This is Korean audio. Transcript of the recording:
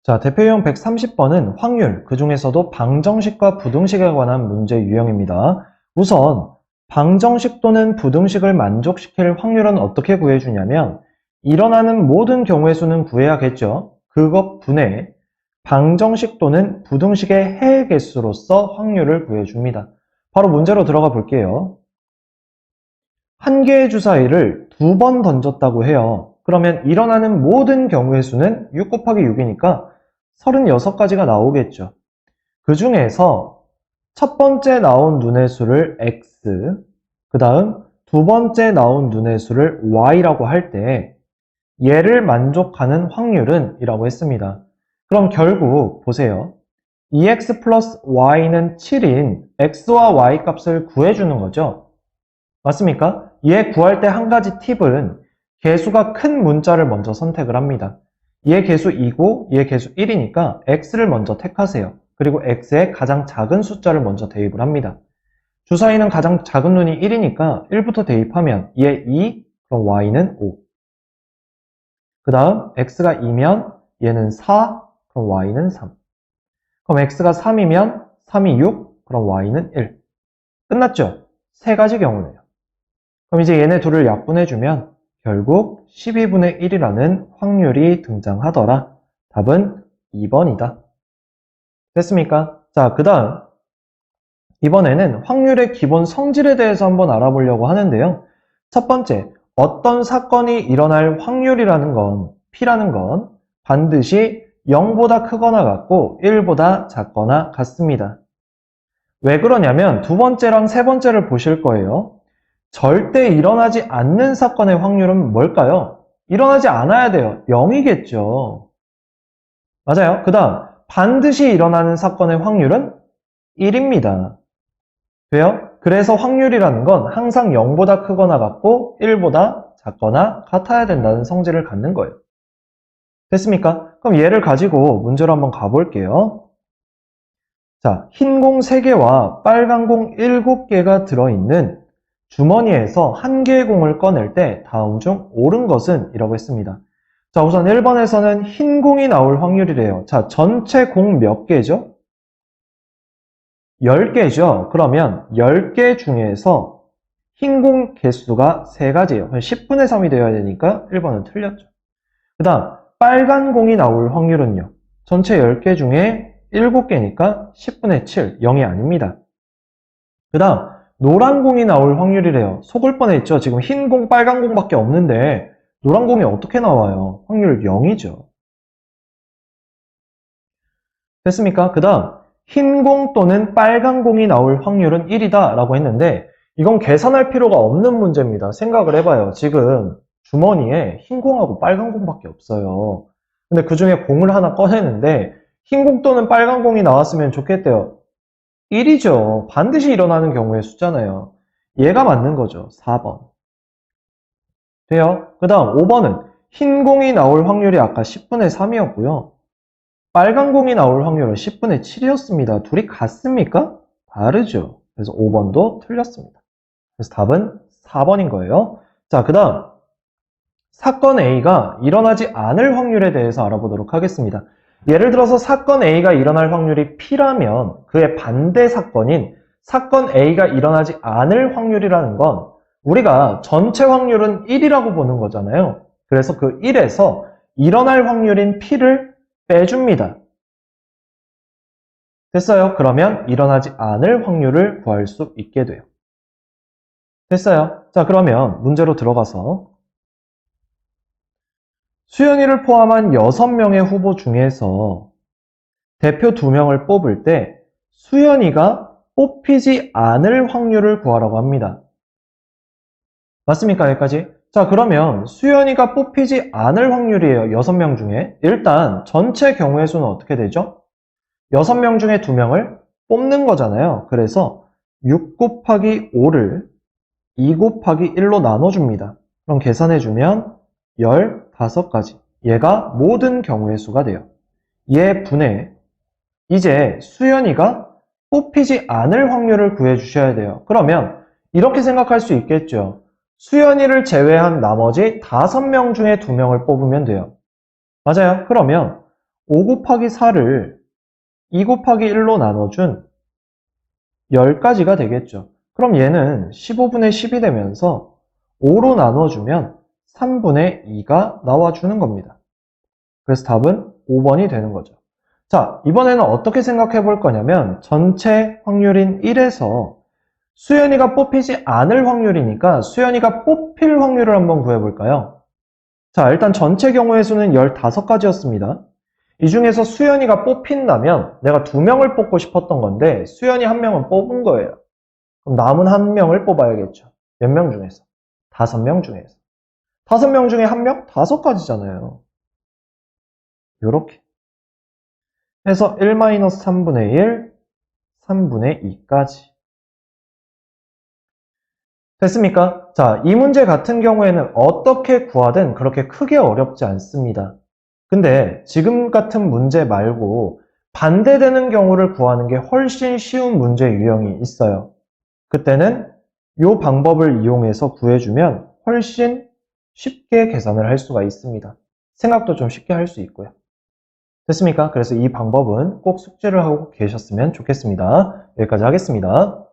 자, 대표 유형 130번은 확률, 그 중에서도 방정식과 부등식에 관한 문제 유형입니다. 우선 방정식 또는 부등식을 만족시킬 확률은 어떻게 구해주냐면 일어나는 모든 경우의 수는 구해야겠죠. 그것 분해 방정식 또는 부등식의 해의 개수로서 확률을 구해줍니다. 바로 문제로 들어가 볼게요. 한 개의 주사위를 2번 던졌다고 해요. 그러면 일어나는 모든 경우의 수는 6 곱하기 6이니까 36가지가 나오겠죠. 그 중에서 첫 번째 나온 눈의 수를 x, 그 다음 두 번째 나온 눈의 수를 y라고 할 때 얘를 만족하는 확률은 이라고 했습니다. 그럼 결국 보세요. 2x 플러스 y는 7인 x와 y 값을 구해주는 거죠. 맞습니까? 얘 구할 때 한 가지 팁은 개수가 큰 문자를 먼저 선택을 합니다. 얘 개수 2고 얘 개수 1이니까 x를 먼저 택하세요. 그리고 x의 가장 작은 숫자를 먼저 대입을 합니다. 주사위는 가장 작은 눈이 1이니까 1부터 대입하면 얘 2, 그럼 y는 5. 그 다음 x가 2면 얘는 4, 그럼 y는 3. 그럼 x가 3이면 3이 6, 그럼 y는 1. 끝났죠? 세 가지 경우네요. 그럼 이제 얘네 둘을 약분해주면 결국 12분의 1이라는 확률이 등장하더라. 답은 2번이다. 됐습니까? 자, 그 다음 이번에는 확률의 기본 성질에 대해서 한번 알아보려고 하는데요. 첫 번째, 어떤 사건이 일어날 확률이라는 건, P라는 건 반드시 0보다 크거나 같고 1보다 작거나 같습니다. 왜 그러냐면 두 번째랑 세 번째를 보실 거예요. 절대 일어나지 않는 사건의 확률은 뭘까요? 일어나지 않아야 돼요. 0이겠죠. 맞아요. 그 다음 반드시 일어나는 사건의 확률은 1입니다. 왜요? 그래서 확률이라는 건 항상 0보다 크거나 같고 1보다 작거나 같아야 된다는 성질을 갖는 거예요. 됐습니까? 그럼 얘를 가지고 문제로 한번 가볼게요. 자, 흰 공 3개와 빨간 공 7개가 들어있는 주머니에서 한 개의 공을 꺼낼 때 다음 중 옳은 것은? 이라고 했습니다. 자, 우선 1번에서는 흰 공이 나올 확률이래요. 자, 전체 공 몇 개죠? 10개죠. 그러면 10개 중에서 흰 공 개수가 3가지예요. 10분의 3이 되어야 되니까 1번은 틀렸죠. 그 다음 빨간 공이 나올 확률은요. 전체 10개 중에 7개니까 10분의 7, 0이 아닙니다. 그 다음 노란 공이 나올 확률이래요. 속을 뻔했죠. 지금 흰 공, 빨간 공밖에 없는데 노란 공이 어떻게 나와요? 확률 0이죠. 됐습니까? 그 다음 흰 공 또는 빨간 공이 나올 확률은 1이다 라고 했는데 이건 계산할 필요가 없는 문제입니다. 생각을 해봐요. 지금 주머니에 흰 공하고 빨간 공밖에 없어요. 근데 그 중에 공을 하나 꺼내는데 흰 공 또는 빨간 공이 나왔으면 좋겠대요. 1이죠. 반드시 일어나는 경우의 숫자네요. 얘가 맞는 거죠. 4번. 돼요? 그 다음 5번은 흰 공이 나올 확률이 아까 10분의 3이었고요. 빨간 공이 나올 확률은 10분의 7이었습니다. 둘이 같습니까? 다르죠. 그래서 5번도 틀렸습니다. 그래서 답은 4번인 거예요. 자, 그 다음 사건 A가 일어나지 않을 확률에 대해서 알아보도록 하겠습니다. 예를 들어서 사건 A가 일어날 확률이 P라면 그의 반대 사건인 사건 A가 일어나지 않을 확률이라는 건 우리가 전체 확률은 1이라고 보는 거잖아요. 그래서 그 1에서 일어날 확률인 P를 빼줍니다. 됐어요? 그러면 일어나지 않을 확률을 구할 수 있게 돼요. 됐어요? 자, 그러면 문제로 들어가서 수연이를 포함한 6명의 후보 중에서 대표 2명을 뽑을 때 수연이가 뽑히지 않을 확률을 구하라고 합니다. 맞습니까? 여기까지? 자, 그러면 수연이가 뽑히지 않을 확률이에요. 6명 중에. 일단 전체 경우의 수는 어떻게 되죠? 6명 중에 2명을 뽑는 거잖아요. 그래서 6 곱하기 5를 2 곱하기 1로 나눠줍니다. 그럼 계산해주면 15가지. 얘가 모든 경우의 수가 돼요. 얘 분해. 이제 수연이가 뽑히지 않을 확률을 구해주셔야 돼요. 그러면 이렇게 생각할 수 있겠죠. 수연이를 제외한 나머지 5명 중에 2명을 뽑으면 돼요. 맞아요. 그러면 5 곱하기 4를 2 곱하기 1로 나눠준 10가지가 되겠죠. 그럼 얘는 15분의 10이 되면서 5로 나눠주면 3분의 2가 나와주는 겁니다. 그래서 답은 5번이 되는 거죠. 자, 이번에는 어떻게 생각해 볼 거냐면 전체 확률인 1에서 수연이가 뽑히지 않을 확률이니까 수연이가 뽑힐 확률을 한번 구해볼까요? 자, 일단 전체 경우의 수는 15가지였습니다. 이 중에서 수연이가 뽑힌다면 내가 2명을 뽑고 싶었던 건데 수연이 1명은 뽑은 거예요. 그럼 남은 1명을 뽑아야겠죠. 몇 명 중에서? 5명 중에서. 5명 중에 1명? 5가지잖아요. 요렇게. 해서 1-3분의 1, 3분의 2까지. 됐습니까? 자, 이 문제 같은 경우에는 어떻게 구하든 그렇게 크게 어렵지 않습니다. 근데 지금 같은 문제 말고 반대되는 경우를 구하는 게 훨씬 쉬운 문제 유형이 있어요. 그때는 이 방법을 이용해서 구해주면 훨씬 쉽게 계산을 할 수가 있습니다. 생각도 좀 쉽게 할 수 있고요. 됐습니까? 그래서 이 방법은 꼭 숙지를 하고 계셨으면 좋겠습니다. 여기까지 하겠습니다.